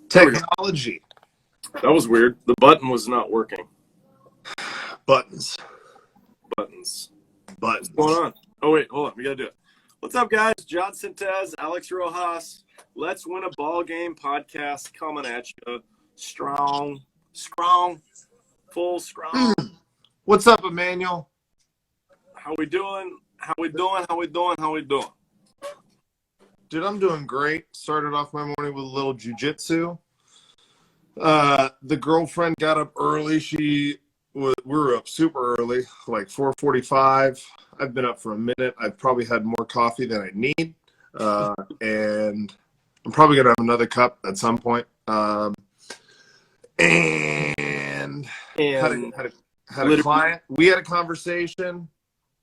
Technology. That was weird. The button was not working. Buttons. What's going on? Oh, wait, hold on. We got to do it. What's up, guys? John Sintez, Alex Rojas. Let's Win a Ball Game podcast coming at you. Strong. Full strong. What's up, Emmanuel? How we doing? Dude, I'm doing great. Started off my morning with a little jiu-jitsu. The girlfriend got up early. We were up super early, like 4:45. I've been up for a minute. I've probably had more coffee than I need. And I'm probably going to have another cup at some point. And had a client. We had a conversation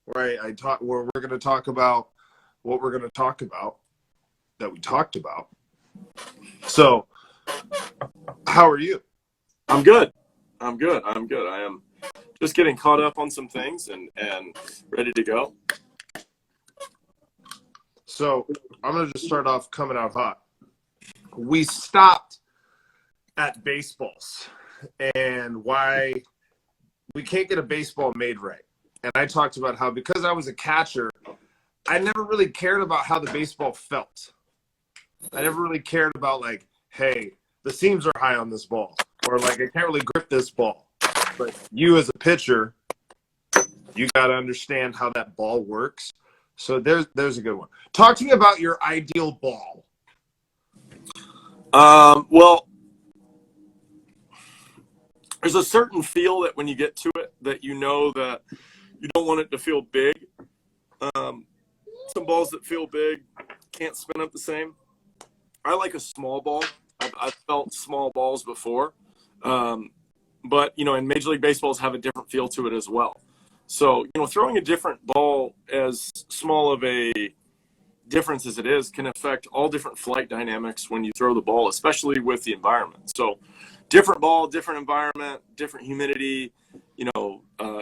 where where we're going to talk about what we're going to talk about that we talked about. So, how are you? I'm good. I am just getting caught up on some things and ready to go. So, I'm going to just start off coming out hot. We stopped at baseballs and why we can't get a baseball made right. And I talked about how because I was a catcher, I never really cared about how the baseball felt. I never really cared about like, hey, the seams are high on this ball, or like I can't really grip this ball. But you as a pitcher, you got to understand how that ball works. So there's a good one. Talk to me about your ideal ball. Well, there's a certain feel that when you get to it that you know that you don't want it to feel big. Some balls that feel big can't spin up the same. I like a small ball. I've felt small balls before. But, in Major League Baseballs have a different feel to it as well. So, throwing a different ball as small of a difference as it is can affect all different flight dynamics when you throw the ball, especially with the environment. So, different ball, different environment, different humidity.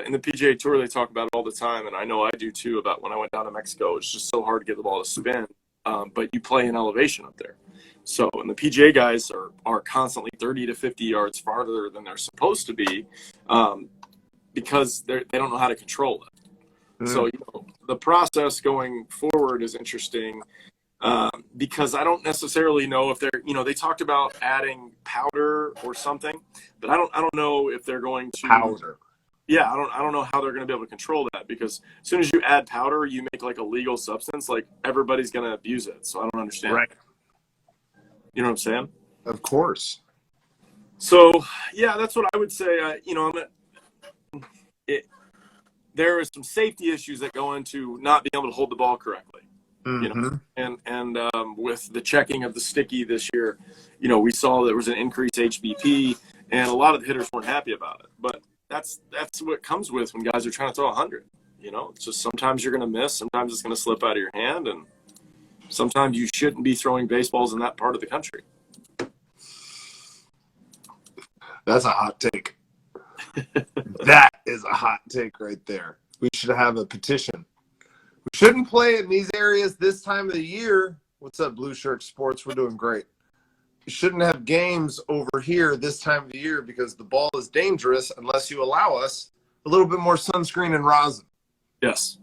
In the PGA Tour, they talk about it all the time, and I know I do too, about when I went down to Mexico. It's just so hard to get the ball to spin, but you play in elevation up there. So, and the PGA guys are constantly 30 to 50 yards farther than they're supposed to be because they don't know how to control it. So, the process going forward is interesting because I don't necessarily know if they're, they talked about adding powder or something, but I don't know if they're going to powder. Yeah, I don't know how they're going to be able to control that because as soon as you add powder, you make like a legal substance, like everybody's going to abuse it. So I don't understand. Right. You know what I'm saying? Of course. So, yeah, that's what I would say. There are some safety issues that go into not being able to hold the ball correctly. Mm-hmm. And with the checking of the sticky this year, we saw there was an increased HBP, and a lot of the hitters weren't happy about it. But that's what comes with when guys are trying to throw 100. It's just sometimes you're going to miss, sometimes it's going to slip out of your hand, and sometimes you shouldn't be throwing baseballs in that part of the country. That's a hot take. That is a hot take right there. We should have a petition. We shouldn't play in these areas this time of the year. What's up, Blue Shirt Sports? We're doing great. You shouldn't have games over here this time of the year because the ball is dangerous unless you allow us a little bit more sunscreen and rosin. Yes,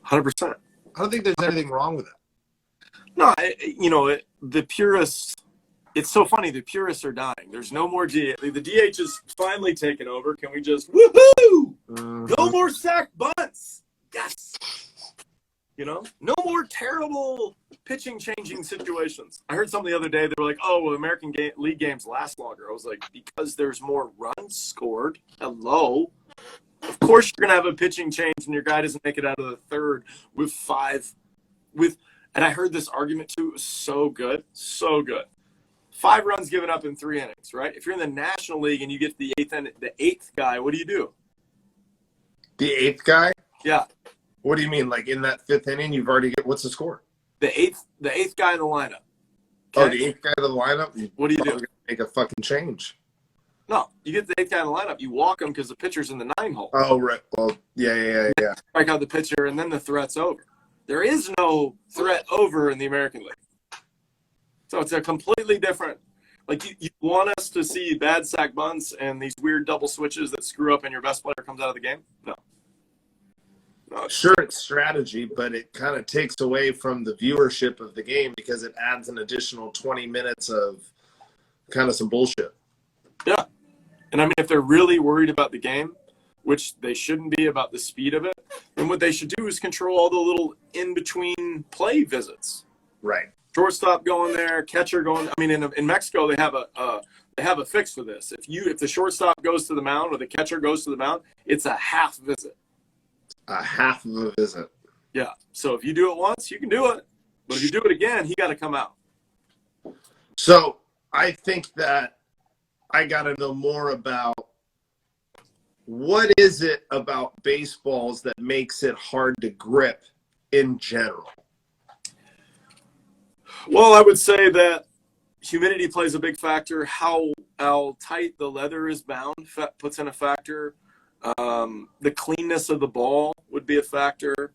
100%. I don't think there's anything wrong with that. No, the purists, it's so funny. The purists are dying. There's no more DH. The DH is finally taken over. Can we just, woohoo! No more sack bunts. Yes. No more terrible pitching changing situations. I heard something the other day. They were like, oh, well, American League games last longer. I was like, because there's more runs scored. Hello. Of course you're going to have a pitching change when your guy doesn't make it out of the third with 5. And I heard this argument too. It was so good. 5 runs given up in 3 innings, right? If you're in the National League and you get the eighth guy, what do? The 8th guy? Yeah. What do you mean? Like in that 5th inning, you've already what's the score? The eighth guy in the lineup. Okay? Oh, the 8th guy in the lineup? What do you do? Make a fucking change. No, you get the 8th guy in the lineup. You walk him because the pitcher's in the 9 hole. Oh, right. Well, yeah. Strike out the pitcher, and then the threat's over. There is no threat over in the American League. So it's a completely different Like you want us to see bad sack bunts and these weird double switches that screw up and your best player comes out of the game? No. Sure, it's strategy, but it kind of takes away from the viewership of the game because it adds an additional 20 minutes of kind of some bullshit. Yeah. And I mean, if they're really worried about the game, which they shouldn't be about the speed of it, then what they should do is control all the little in-between play visits. Right. Shortstop going there, catcher going. I mean, in Mexico, they have a fix for this. If the shortstop goes to the mound or the catcher goes to the mound, it's a half visit. A half of a visit. Yeah. So if you do it once, you can do it. But if you do it again, he got to come out. So I think that I got to know more about what is it about baseballs that makes it hard to grip in general? Well, I would say that humidity plays a big factor. How tight the leather is bound puts in a factor. The cleanness of the ball would be a factor.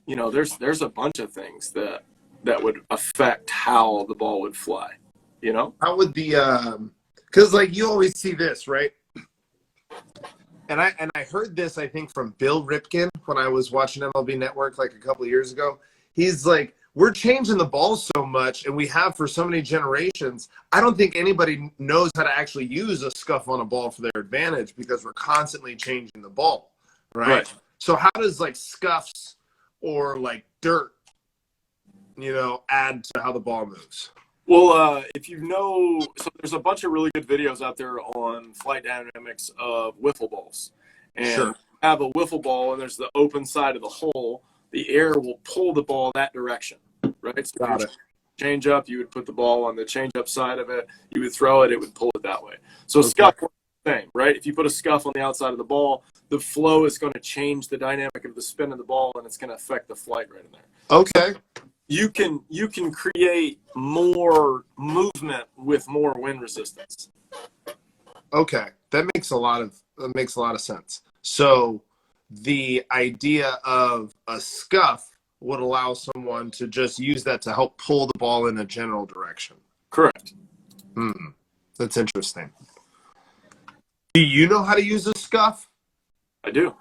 You know, there's a bunch of things that would affect how the ball would fly. You know, how would the because like you always see this, right? And I heard this, I think, from Bill Ripken when I was watching MLB Network like a couple of years ago. He's like, we're changing the ball so much, and we have for so many generations. I don't think anybody knows how to actually use a scuff on a ball for their advantage because we're constantly changing the ball, right? So how does like scuffs or like dirt, you know, add to how the ball moves? Well, if you know, so there's a bunch of really good videos out there on flight dynamics of wiffle balls. And Sure. you have a wiffle ball and there's the open side of the hole. The air will pull the ball that direction, right? So Got it. Change up, you would put the ball on the change up side of it. You would throw it, it would pull it that way. So scuff works the same, right? If you put a scuff on the outside of the ball, the flow is going to change the dynamic of the spin of the ball and it's going to affect the flight right in there. Okay. You can create more movement with more wind resistance. Okay, that makes a lot of sense. So the idea of a scuff would allow someone to just use that to help pull the ball in a general direction. Correct. That's interesting. Do you know how to use a scuff? I do.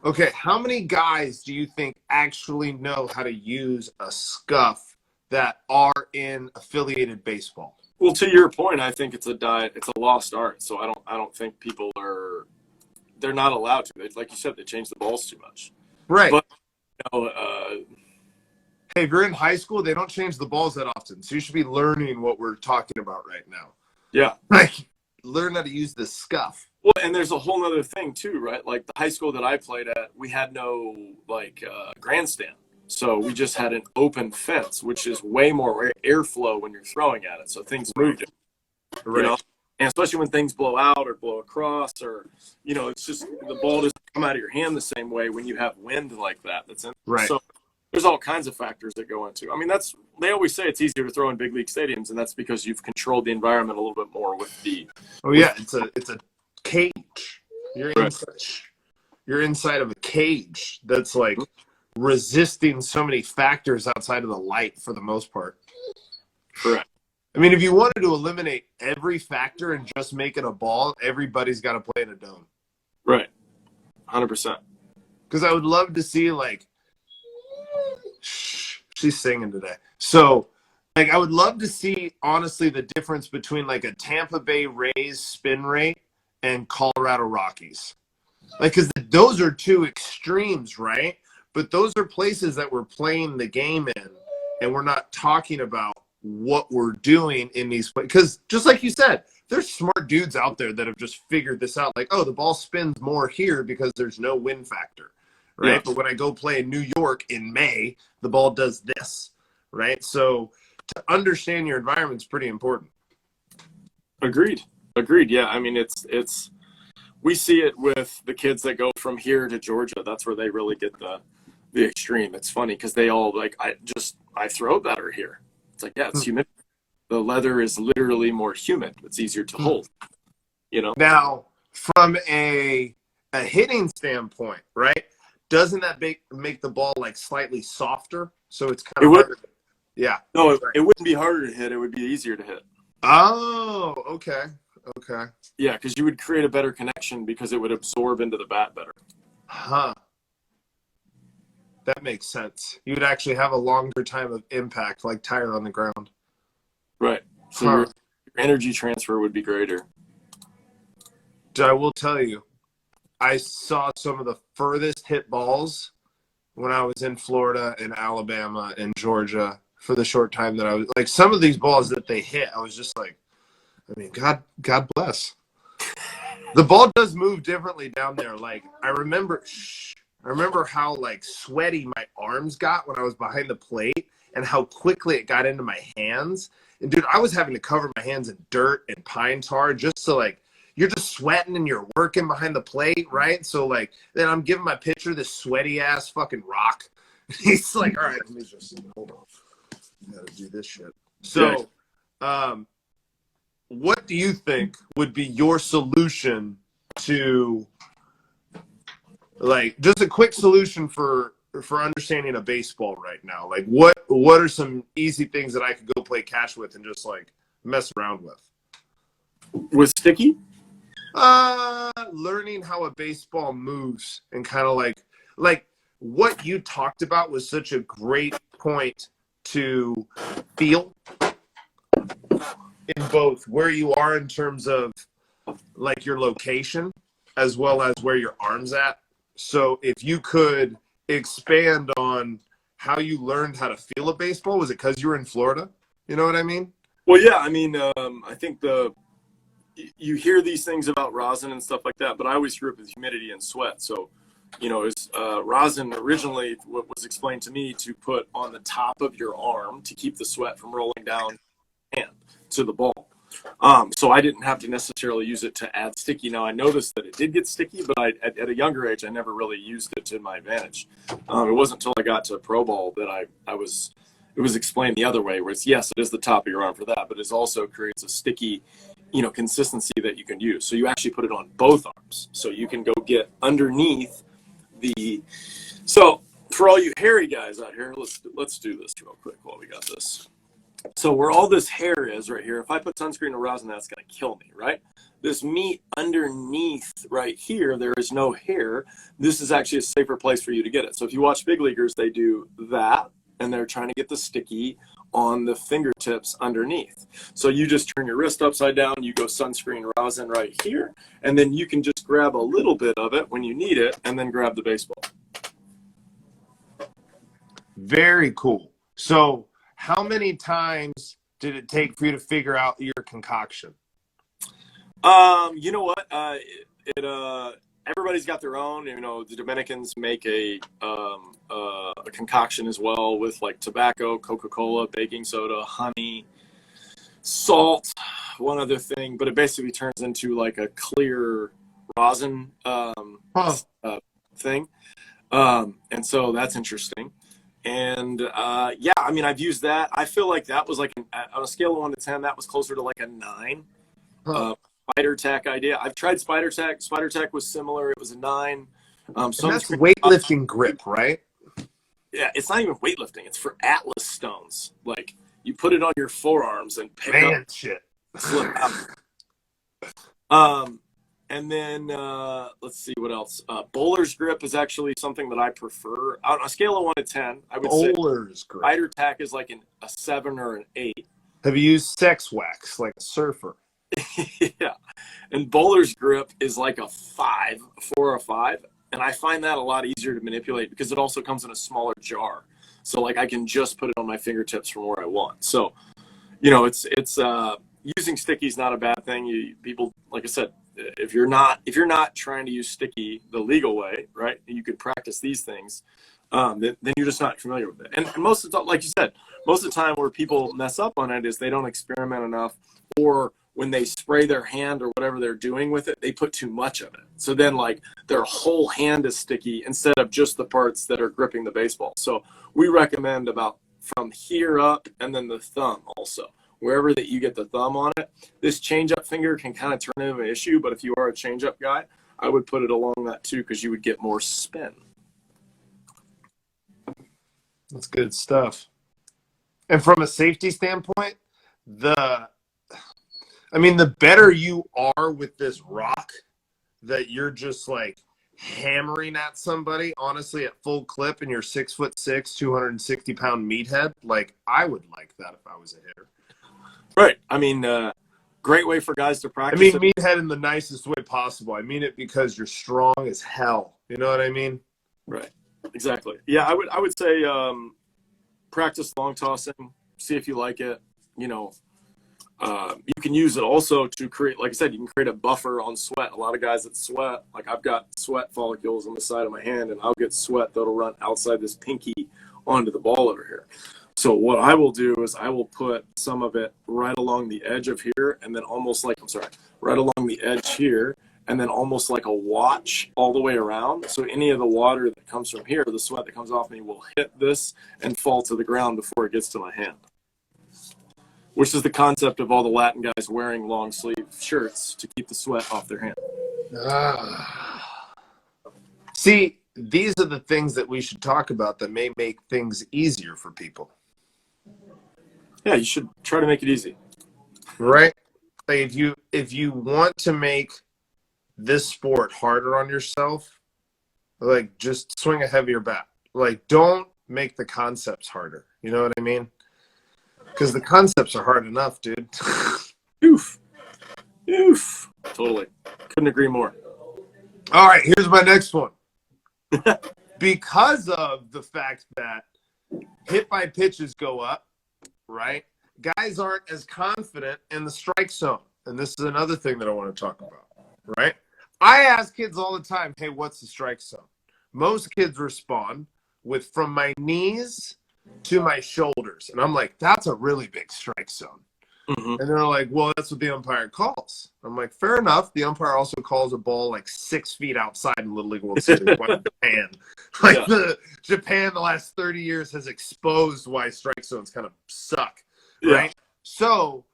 Okay, how many guys do you think actually know how to use a scuff that are in affiliated baseball? Well, to your point, I think it's a lost art. So I don't think people they're not allowed to. Like you said, they change the balls too much. Right. But you know, hey, if you're in high school, they don't change the balls that often. So you should be learning what we're talking about right now. Yeah. Like, learn how to use the scuff. Well, and there's a whole other thing too, right? Like the high school that I played at, we had no grandstand. So we just had an open fence, which is way more airflow when you're throwing at it. So things moved. Right. You know? And especially when things blow out or blow across or, you know, it's just the ball doesn't come out of your hand the same way when you have wind like that. That's in. Right. So there's all kinds of factors that go into. I mean, they always say it's easier to throw in big league stadiums, and that's because you've controlled the environment a little bit more with the. Oh yeah, it's a cage. You're inside of a cage that's like resisting so many factors outside of the light for the most part. Correct. I mean, if you wanted to eliminate every factor and just make it a ball, everybody's got to play in a dome. Right. 100%. Because I would love to see, like, she's singing today. So, like, I would love to see, honestly, the difference between, like, a Tampa Bay Rays spin rate and Colorado Rockies. Like, because those are two extremes, right? But those are places that we're playing the game in, and we're not talking about what we're doing in these places. Because just like you said, there's smart dudes out there that have just figured this out. Like, oh, the ball spins more here because there's no wind factor, right? Yeah. But when I go play in New York in May, the ball does this, right? So to understand your environment is pretty important. Agreed. Yeah, I mean, it's we see it with the kids that go from here to Georgia. That's where they really get the extreme. It's funny because they all like, I throw better here. It's like, yeah, it's humid. The leather is literally more humid. It's easier to hold, you know? Now, from a hitting standpoint, right, doesn't that make the ball, like, slightly softer? So it's kind of harder. Yeah. No, it wouldn't be harder to hit. It would be easier to hit. Oh, okay. Okay. Yeah, because you would create a better connection because it would absorb into the bat better. Huh. That makes sense. You would actually have a longer time of impact, like tire on the ground. Right. So your energy transfer would be greater. I will tell you, I saw some of the furthest hit balls when I was in Florida and Alabama and Georgia for the short time that I was like some of these balls that they hit, I was just like, I mean, God bless. The ball does move differently down there. Like I remember how like sweaty my arms got when I was behind the plate and how quickly it got into my hands. And dude, I was having to cover my hands in dirt and pine tar just to like you're just sweating and you're working behind the plate, right? So like then I'm giving my pitcher this sweaty ass fucking rock. He's like, all right, let me just hold on. I gotta do this shit. So what do you think would be your solution to like just a quick solution for understanding a baseball right now? Like what are some easy things that I could go play catch with and just like mess around with? With sticky? Learning how a baseball moves and kind of like what you talked about was such a great point to feel in both where you are in terms of like your location as well as where your arm's at. So if you could expand on how you learned how to feel a baseball, was it because you were in Florida? You know what I mean? Well, yeah. I mean, I think you hear these things about rosin and stuff like that, but I always grew up with humidity and sweat. So, you know, rosin originally what was explained to me to put on the top of your arm to keep the sweat from rolling down hand to the ball. So I didn't have to necessarily use it to add sticky. Now I noticed that it did get sticky, but at a younger age, I never really used it to my advantage. It wasn't until I got to pro ball that it was explained the other way, where it's, yes, it is the top of your arm for that, but it also creates a sticky, you know, consistency that you can use. So you actually put it on both arms. So you can go get underneath so for all you hairy guys out here, let's do this real quick while we got this. So where all this hair is right here, if I put sunscreen or rosin, that's going to kill me, right? This meat underneath right here, there is no hair. This is actually a safer place for you to get it. So if you watch big leaguers, they do that, and they're trying to get the sticky on the fingertips underneath. So you just turn your wrist upside down, you go sunscreen rosin right here, and then you can just grab a little bit of it when you need it, and then grab the baseball. Very cool. So how many times did it take for you to figure out your concoction? You know what? Everybody's got their own. You know, the Dominicans make a concoction as well with like tobacco, Coca-Cola, baking soda, honey, salt, one other thing. But it basically turns into like a clear rosin thing. And so that's interesting. And yeah, I mean, I've used that. I feel like that was like on a scale of 1 to 10, that was closer to like a 9. Spider tack idea. I've tried spider tack. Spider tack was similar. It was a 9. And that's weightlifting grip, right? Yeah, it's not even weightlifting. It's for Atlas stones. Like you put it on your forearms and pick up shit. Slip out. And then let's see what else. Bowler's grip is actually something that I prefer. On a scale of 1 to 10, I would say grip. Spider tack is like a 7 or an 8. Have you used sex wax like a surfer? Yeah. And bowler's grip is like a 4 or 5. And I find that a lot easier to manipulate because it also comes in a smaller jar. So like I can just put it on my fingertips from where I want. So, you know, it's using sticky is not a bad thing. People, like I said, if you're not trying to use sticky the legal way, right? You could practice these things. Then you're just not familiar with it. And most of the time, like you said, most of the time where people mess up on it is they don't experiment enough, or when they spray their hand or whatever they're doing with it, they put too much of it. So then like their whole hand is sticky instead of just the parts that are gripping the baseball. So we recommend about from here up and then the thumb also. Wherever that you get the thumb on it, this change-up finger can kind of turn into an issue, but if you are a change-up guy, I would put it along that too because you would get more spin. That's good stuff. And from a safety standpoint, I mean, the better you are with this rock that you're just like hammering at somebody, honestly, at full clip, and you're 6'6", 260-pound meathead, like I would like that if I was a hitter. Right. I mean, great way for guys to I practice. mean, meathead in the nicest way possible. I mean it because you're strong as hell. You know what I mean? Right. Exactly. Yeah, I would say practice long tossing, see if you like it. You know, you can use it also to create, like I said, you can create a buffer on sweat. A lot of guys that sweat, like I've got sweat follicles on the side of my hand, and I'll get sweat that'll run outside this pinky onto the ball over here. So what I will do is I will put some of it right along the edge of here, and then almost like, right along the edge here, and then almost like a watch all the way around. So any of the water that comes from here, the sweat that comes off me, will hit this and fall to the ground before it gets to my hand. Which is the concept of all the Latin guys wearing long sleeve shirts to keep the sweat off their hand. See, these are the things that we should talk about that may make things easier for people. Yeah, you should try to make it easy. Right? Like if you want to make this sport harder on yourself, like just swing a heavier bat. Like don't make the concepts harder. You know what I mean? Because the concepts are hard enough, dude. Oof. Totally. Couldn't agree more. All right, here's my next one. Because of the fact that hit by pitches go up, right? Guys aren't as confident in the strike zone. And this is another thing that I want to talk about, right? I ask kids all the time, hey, what's the strike zone? Most kids respond with from my knees to my shoulders. And I'm like, that's a really big strike zone. Mm-hmm. And they're like, well, that's what the umpire calls. I'm like, fair enough. The umpire also calls a ball like 6 feet outside in Little League World Series. Japan. Japan the last 30 years has exposed why strike zones kind of suck, right? Yeah. So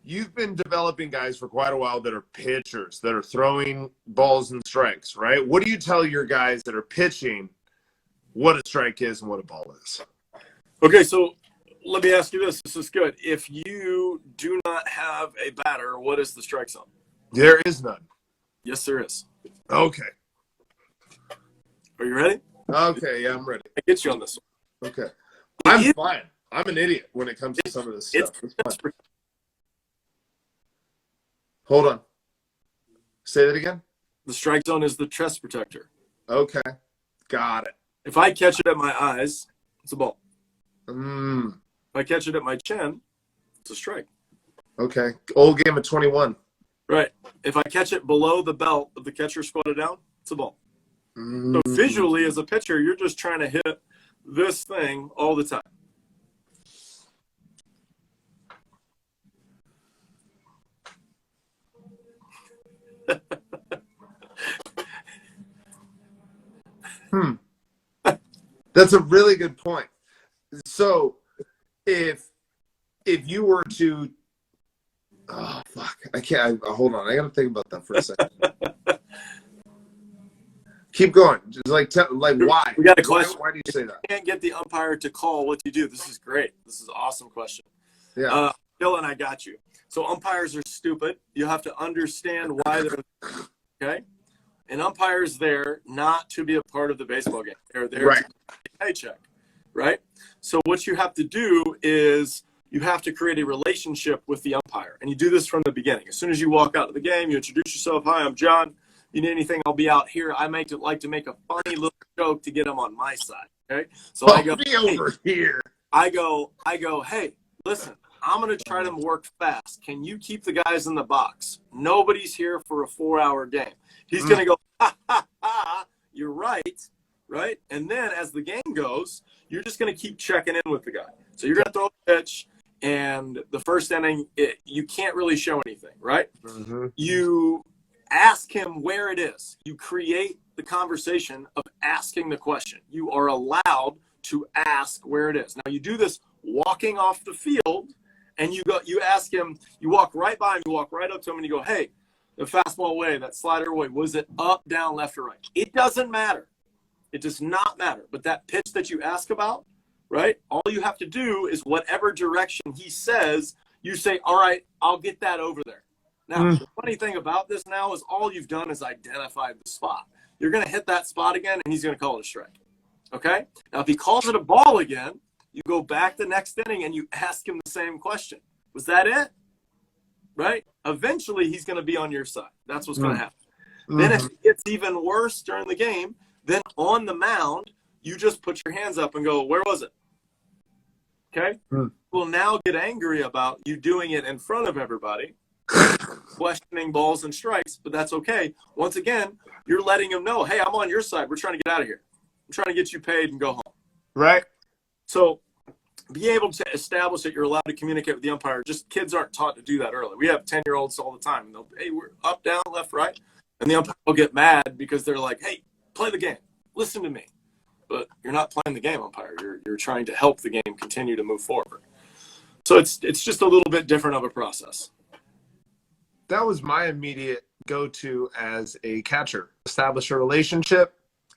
you've been developing guys for quite a while that are pitchers, that are throwing balls and strikes, right? What do you tell your guys that are pitching what a strike is and what a ball is? Okay, so let me ask you this. This is good. If you do not have a batter, what is the strike zone? There is none. Yes, there is. Okay. Are you ready? Okay, yeah, I'm ready. I get you on this one. Okay. I'm fine. I'm an idiot when it comes to some of this stuff. It's fine. Hold on. Say that again? The strike zone is the chest protector. Okay. Got it. If I catch it at my eyes, it's a ball. If I catch it at my chin, it's a strike. Okay. Old game of 21. Right. If I catch it below the belt of the catcher squatted down, it's a ball. So visually, as a pitcher, you're just trying to hit this thing all the time. That's a really good point. So if you were to I can't hold on, I gotta think about that for a second. Keep going. Just why? We got a question. Why do you say that? You can't get the umpire to call what you do. This is great. This is an awesome question. Yeah. Dylan, I got you. So umpires are stupid. You have to understand why they're okay. An umpire's there not to be a part of the baseball game. They're there to get a paycheck, right? So what you have to do is you have to create a relationship with the umpire. And you do this from the beginning. As soon as you walk out of the game, you introduce yourself. Hi, I'm John. You need anything, I'll be out here. I like to make a funny little joke to get them on my side, okay? So I go, over here. I go, hey, listen, I'm going to try to work fast. Can you keep the guys in the box? Nobody's here for a 4-hour game. He's going to go, ha, ha, ha, you're right? And then as the game goes, you're just going to keep checking in with the guy. So you're going to throw a pitch, and the first inning, you can't really show anything, right? Mm-hmm. You ask him where it is. You create the conversation of asking the question. You are allowed to ask where it is. Now, you do this walking off the field, and you ask him, you walk right by him, you walk right up to him, and you go, hey, the fastball away, that slider away, was it up, down, left, or right? It doesn't matter. It does not matter. But that pitch that you ask about, right, all you have to do is whatever direction he says, you say, all right, I'll get that over there. Now, Mm. the funny thing about this now is all you've done is identified the spot. You're going to hit that spot again, and he's going to call it a strike. Okay? Now, if he calls it a ball again, you go back the next inning and you ask him the same question. Was that it? Right? Eventually, he's going to be on your side. That's what's going to happen. Mm-hmm. Then if it gets even worse during the game, then on the mound, you just put your hands up and go, where was it? Okay? Mm. We'll now get angry about you doing it in front of everybody, questioning balls and strikes, but that's okay. Once again, you're letting them know, hey, I'm on your side. We're trying to get out of here. I'm trying to get you paid and go home. Right. So be able to establish that you're allowed to communicate with the umpire. Just kids aren't taught to do that early. We have 10-year-olds all the time. They'll, hey, we're up, down, left, right. And the umpire will get mad because they're like, hey, play the game. Listen to me. But you're not playing the game, umpire. You're trying to help the game continue to move forward. So it's just a little bit different of a process. That was my immediate go-to as a catcher. Establish a relationship,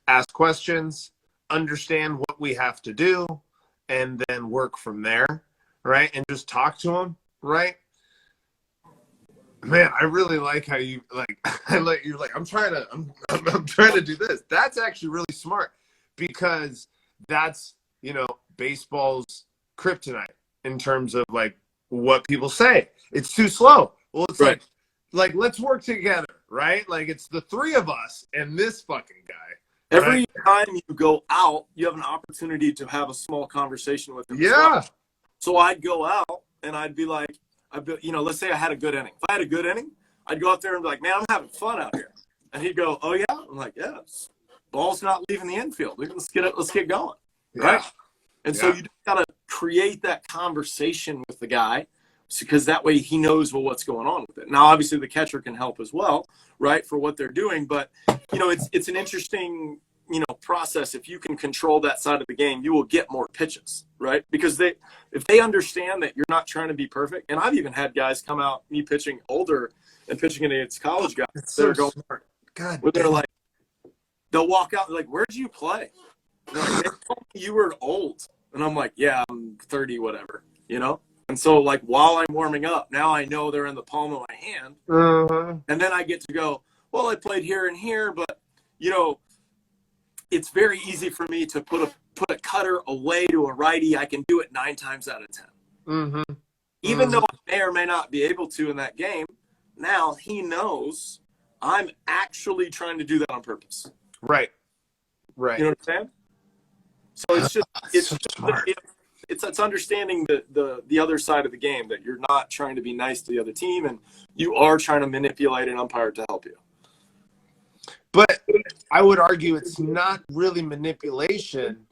ask questions, understand what we have to do, and then work from there, right? And just talk to them, right? Man, I really like how you you're like, I'm trying to do this. That's actually really smart because that's, baseball's kryptonite in terms of like what people say. It's too slow. Well, it's Right. like let's work together, right? Like it's the three of us and this fucking guy. Every Right? time you go out, you have an opportunity to have a small conversation with him. Yeah. So I'd go out and I'd be like, let's say I had a good inning. If I had a good inning, I'd go out there and be like, man, I'm having fun out here. And he'd go, oh yeah? I'm like, yeah, ball's not leaving the infield. Let's get going. Right? Yeah. And so you just gotta create that conversation with the guy because that way he knows what's going on with it. Now, obviously the catcher can help as well, right, for what they're doing. But, it's an interesting, process. If you can control that side of the game, you will get more pitches, right? Because if they understand that you're not trying to be perfect, and I've even had guys come out, me pitching older and pitching against college guys. It's so They're going, smart. God, where they're like, they'll walk out, they're like, where'd you play? They're like, they told me you were old. And I'm like, yeah, I'm 30, whatever, And so, like, while I'm warming up, now I know they're in the palm of my hand. And then I get to go, well, I played here and here, but, it's very easy for me to put a cutter away to a righty. I can do it 9 times out of 10. Mm-hmm. Even though I may or may not be able to in that game, now he knows I'm actually trying to do that on purpose. Right. You know what I'm saying? So it's understanding the other side of the game, that you're not trying to be nice to the other team and you are trying to manipulate an umpire to help you. But I would argue it's not really manipulation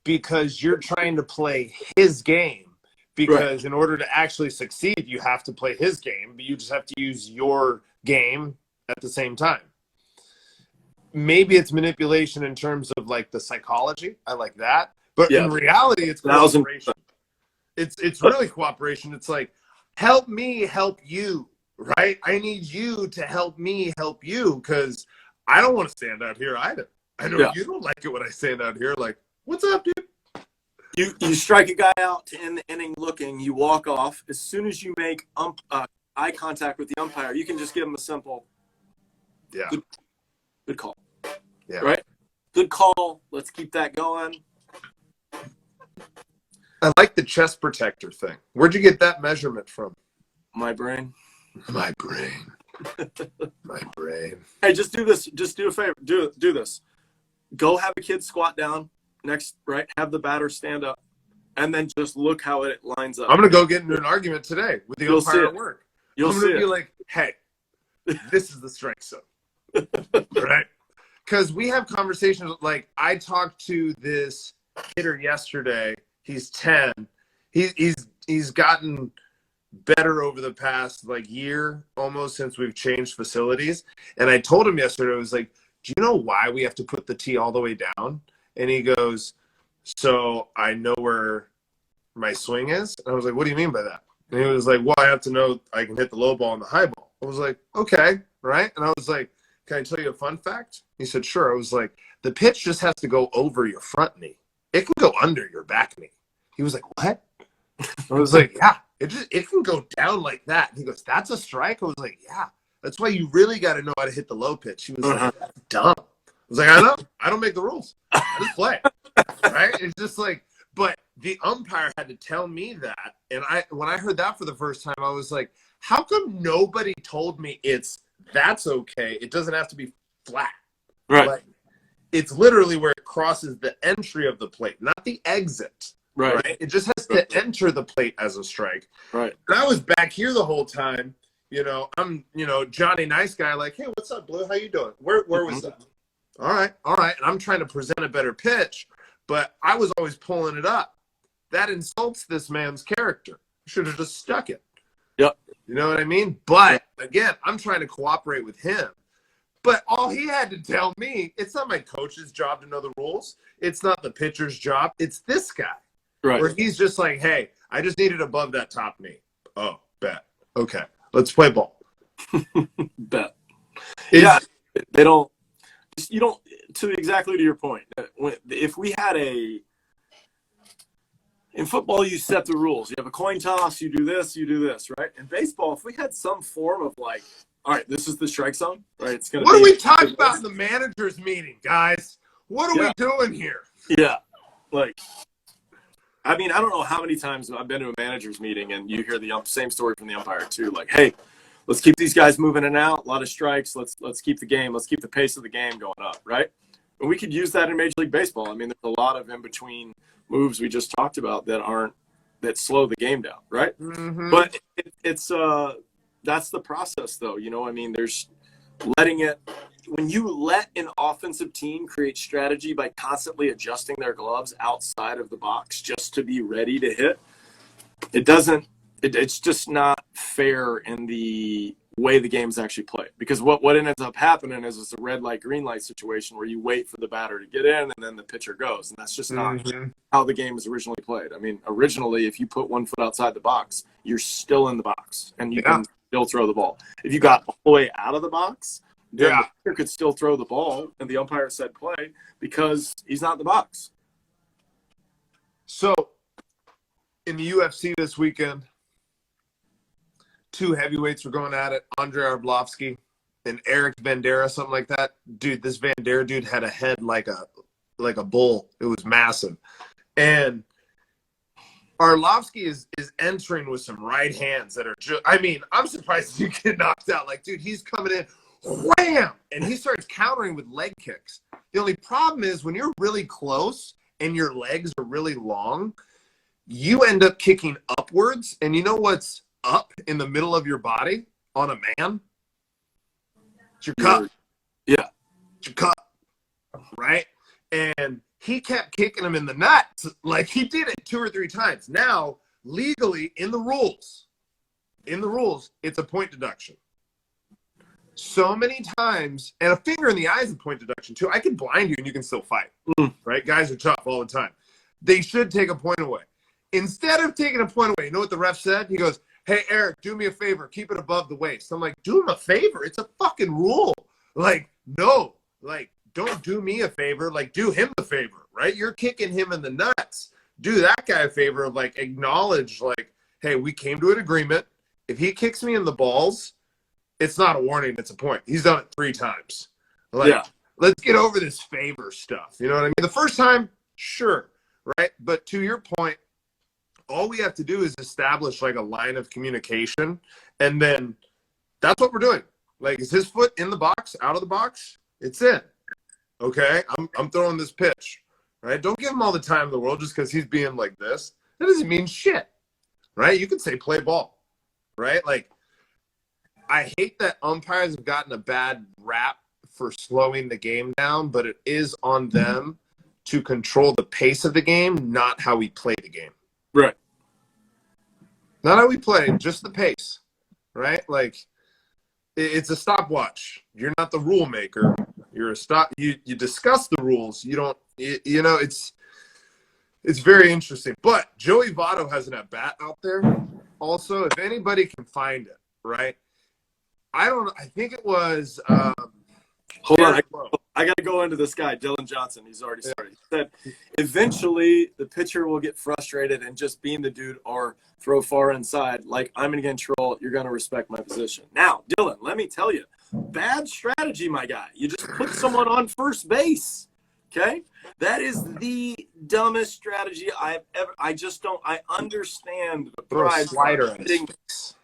because you're trying to play his game. Because in order to actually succeed, you have to play his game, but you just have to use your game at the same time. Maybe it's manipulation in terms of like the psychology. I like that. But in reality, it's cooperation. It's really cooperation. It's like, help me help you, right? I need you to help me help you because I don't want to stand out here either. I know you don't like it when I stand out here like, what's up, dude? You strike a guy out to end the inning looking, you walk off. As soon as you make eye contact with the umpire, you can just give him a simple, good call. Yeah. Right? Good call. Let's keep that going. I like the chest protector thing. Where'd you get that measurement from? My brain. My brain. My brain. Hey, just do this. Just do a favor. Do this. Go have a kid squat down next, right? Have the batter stand up, and then just look how it lines up. I'm going to go get into an argument today with the umpire at work. I'm going to be like, hey, this is the strike zone. Right? Because we have conversations. Like, I talked to this hitter yesterday. He's 10. He's gotten better over the past year almost since we've changed facilities. And I told him yesterday, I was like, do you know why we have to put the tee all the way down? And he goes, so I know where my swing is. And I was like, what do you mean by that? And he was like, well, I have to know I can hit the low ball and the high ball. I was like, okay, right? And I was like, can I tell you a fun fact? He said, sure. I was like, the pitch just has to go over your front knee. It can go under your back knee. He was like, what? I was like, yeah, it can go down like that. And he goes, that's a strike? I was like, yeah. That's why you really got to know how to hit the low pitch. He was like, that's dumb. I was like, I know. I don't make the rules. I just play. Right? It's just like, but the umpire had to tell me that. And when I heard that for the first time, I was like, how come nobody told me that's okay? It doesn't have to be flat. Right. Like, it's literally where it crosses the entry of the plate, not the exit. Right. It just has to enter the plate as a strike. Right. And I was back here the whole time. I'm, Johnny Nice Guy, like, hey, what's up, Blue? How you doing? Where was that? All right. And I'm trying to present a better pitch, but I was always pulling it up. That insults this man's character. I should have just stuck it. Yep. You know what I mean? But again, I'm trying to cooperate with him. But all he had to tell me, it's not my coach's job to know the rules. It's not the pitcher's job. It's this guy. Right. Where he's just like, hey, I just need it above that top knee. Oh, bet. Okay. Let's play ball. Bet. Yeah. You don't, exactly to your point. If we had in football, you set the rules. You have a coin toss, you do this, right? In baseball, if we had some form of like, all right, this is the strike zone, right? What are we talking about in the manager's meeting, guys? What are we doing here? Yeah. Like, I mean, I don't know how many times I've been to a manager's meeting and you hear the same story from the umpire too. Like, hey, let's keep these guys moving in and out. A lot of strikes. Let's keep the game. Let's keep the pace of the game going up, right? And we could use that in Major League Baseball. I mean, there's a lot of in-between moves we just talked about that slow the game down, right? Mm-hmm. But that's the process, though. I mean, there's when you let an offensive team create strategy by constantly adjusting their gloves outside of the box just to be ready to hit, it's just not fair in the way the game's actually played. Because what ends up happening is it's a red light, green light situation where you wait for the batter to get in and then the pitcher goes. And that's just not how the game was originally played. I mean, originally, if you put 1 foot outside the box, you're still in the box and you can still throw the ball. If you got all the way out of the box, then the pitcher could still throw the ball and the umpire said play because he's not in the box. So, in the UFC this weekend, 2 heavyweights were going at it, Andre Arlovsky and Eric Vandera, something like that. Dude, this Vandera dude had a head like a bull. It was massive. And Arlovsky is entering with some right hands that are just, I mean, I'm surprised you get knocked out. Like, dude, he's coming in, wham! And he starts countering with leg kicks. The only problem is when you're really close and your legs are really long, you end up kicking upwards. And you know what's up in the middle of your body on a man? It's your cup. Yeah. It's your cup. Right? And he kept kicking him in the nuts. Like, he did it 2 or 3 times. Now, legally, in the rules, it's a point deduction. So many times, and a finger in the eye is a point deduction, too. I can blind you and you can still fight. Right? Guys are tough all the time. They should take a point away. Instead of taking a point away, you know what the ref said? He goes, hey, Eric, do me a favor. Keep it above the waist. I'm like, do him a favor. It's a fucking rule. Like, no. Like, don't do me a favor. Like, do him the favor, right? You're kicking him in the nuts. Do that guy a favor of, like, acknowledge, like, hey, we came to an agreement. If he kicks me in the balls, it's not a warning. It's a point. He's done it 3 times. Like, let's get over this favor stuff. You know what I mean? The first time, sure, right? But to your point, all we have to do is establish, like, a line of communication, and then that's what we're doing. Like, is his foot in the box, out of the box? It's in. Okay? I'm throwing this pitch, right? Don't give him all the time in the world just because he's being like this. That doesn't mean shit, right? You can say play ball, right? Like, I hate that umpires have gotten a bad rap for slowing the game down, but it is on them to control the pace of the game, not how we play the game. Right. Not how we play, just the pace, right? Like, it's a stopwatch. You're not the rule maker. You're a stop. You discuss the rules. You don't. You know, it's very interesting. But Joey Votto has an at-bat out there. Also, if anybody can find it, right? I don't know. I think it was. Hold on. I got to go into this guy, Dylan Johnson. He's already started. He said, eventually the pitcher will get frustrated and just beam the dude or throw far inside. Like, I'm in control. You're going to respect my position. Now, Dylan, let me tell you, bad strategy, my guy. You just put someone on first base. Okay? That is the dumbest strategy I've ever. I understand the pride. Slider in his face.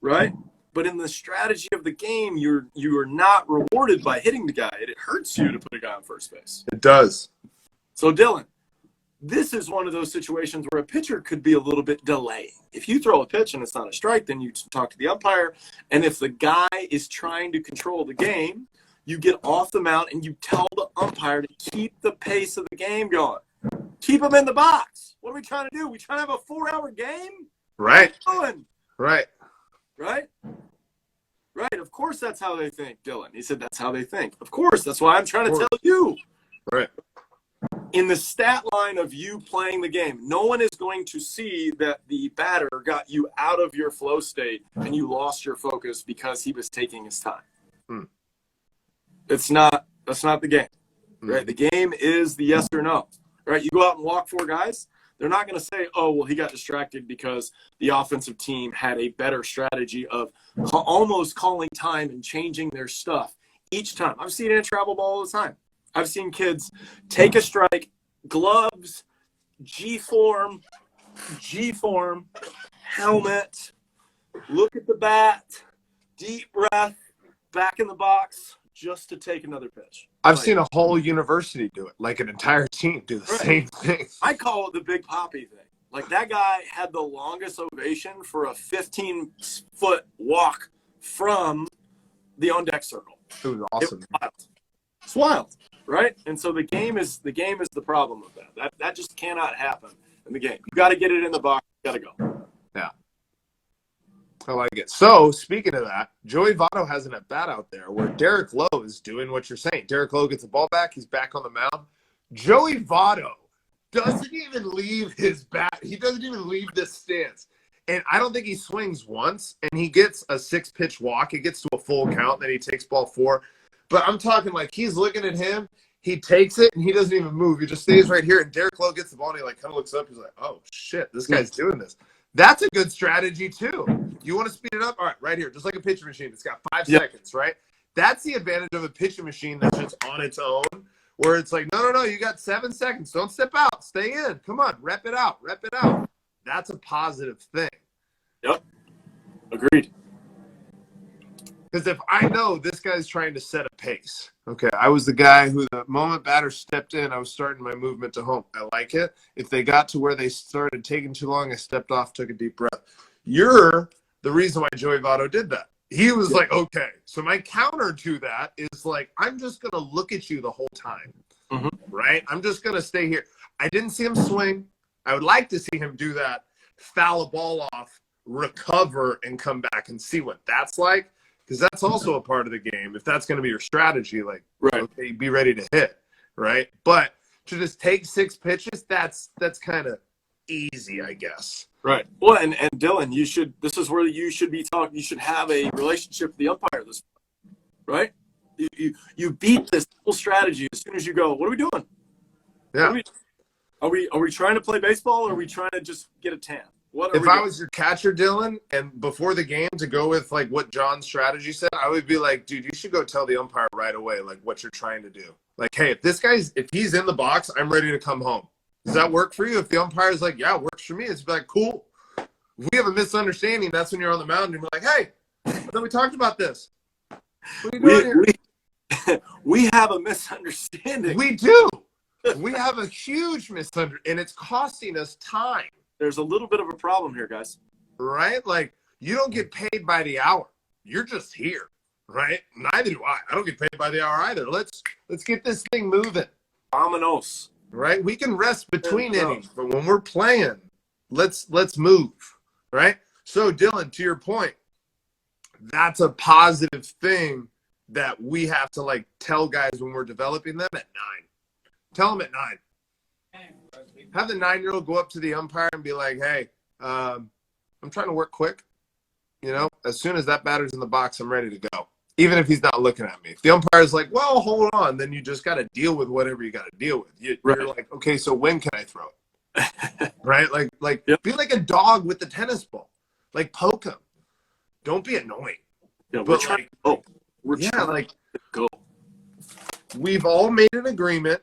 Right? But in the strategy of the game, you are not rewarded by hitting the guy. It hurts you to put a guy on first base. It does. So, Dylan, this is one of those situations where a pitcher could be a little bit delaying. If you throw a pitch and it's not a strike, then you talk to the umpire. And if the guy is trying to control the game, you get off the mound and you tell the umpire to keep the pace of the game going. Keep him in the box. What are we trying to do? We trying to have a 4-hour game? Right. What are we doing? Right. Right? Right. Of course that's how they think, Dylan. He said that's how they think. Of course. That's why I'm trying to tell you. Right. In the stat line of you playing the game, no one is going to see that the batter got you out of your flow state and you lost your focus because he was taking his time. That's not the game. Right? The game is the yes or no. Right? You go out and walk 4 guys, they're not going to say, oh, well, he got distracted because the offensive team had a better strategy of almost calling time and changing their stuff each time. I've seen it in travel ball all the time. I've seen kids take a strike, gloves, G-form, helmet, look at the bat, deep breath, back in the box, just to take another pitch. I've seen a whole university do it, like an entire team do the same thing. I call it the Big Poppy thing. Like, that guy had the longest ovation for a 15-foot walk from the on-deck circle. It was awesome. It's wild, right? And so the game is the problem with that. That just cannot happen in the game. You got to get it in the box. You got to go. Yeah. I like it. So, speaking of that, Joey Votto has an at-bat out there where Derek Lowe is doing what you're saying. Derek Lowe gets the ball back. He's back on the mound. Joey Votto doesn't even leave his bat. He doesn't even leave this stance. And I don't think he swings once, and he gets a 6-pitch walk. It gets to a full count, then he takes ball 4. But I'm talking like he's looking at him. He takes it, and he doesn't even move. He just stays right here, and Derek Lowe gets the ball, and he like kind of looks up. He's like, oh, shit, this guy's doing this. That's a good strategy, too. You want to speed it up? All right here, just like a pitching machine. It's got 5 seconds, right? That's the advantage of a pitching machine that's just on its own, where it's like, no, you got 7 seconds. Don't step out. Stay in. Come on, rep it out. That's a positive thing. Yep. Agreed. Because if I know this guy's trying to set a pace, okay, I was the guy who the moment batter stepped in, I was starting my movement to home. I like it. If they got to where they started taking too long, I stepped off, took a deep breath. You're the reason why Joey Votto did that. He was like, okay. So my counter to that is like, I'm just going to look at you the whole time, right? I'm just going to stay here. I didn't see him swing. I would like to see him do that, foul a ball off, recover, and come back and see what that's like. Because that's also a part of the game. If that's going to be your strategy, like, okay, be ready to hit, right? But to just take 6 pitches, that's kind of easy, I guess. Right. Well, and Dylan, this is where you should be talking. You should have a relationship with the umpire this point, right? You beat this whole strategy as soon as you go, what are we doing? Yeah. Are we trying to play baseball, or are we trying to just get a tan? If I was your catcher, Dylan, and before the game to go with like what John's strategy said, I would be like, dude, you should go tell the umpire right away, like what you're trying to do. Like, hey, if he's in the box, I'm ready to come home. Does that work for you? If the umpire's like, yeah, it works for me, it's like, cool. If we have a misunderstanding, that's when you're on the mound and you're like, hey, I thought we talked about this. What are you doing here? We have a misunderstanding. We do. We have a huge misunderstanding, and it's costing us time. There's a little bit of a problem here, guys. Right? Like, you don't get paid by the hour. You're just here, right? Neither do I. I don't get paid by the hour either. Let's get this thing moving. Vámonos. Right? We can rest between innings, but when we're playing, let's move, right? So, Dylan, to your point, that's a positive thing that we have to, like, tell guys when we're developing them at 9. Tell them at 9. Have the 9-year-old go up to the umpire and be like, hey, I'm trying to work quick. You know, as soon as that batter's in the box, I'm ready to go. Even if he's not looking at me. If the umpire's like, well, hold on, then you just got to deal with whatever you got to deal with. You're like, okay, so when can I throw it? Right? Like Yep. Be like a dog with the tennis ball. Like, poke him. Don't be annoying. Yeah, but we're trying to go. We've all made an agreement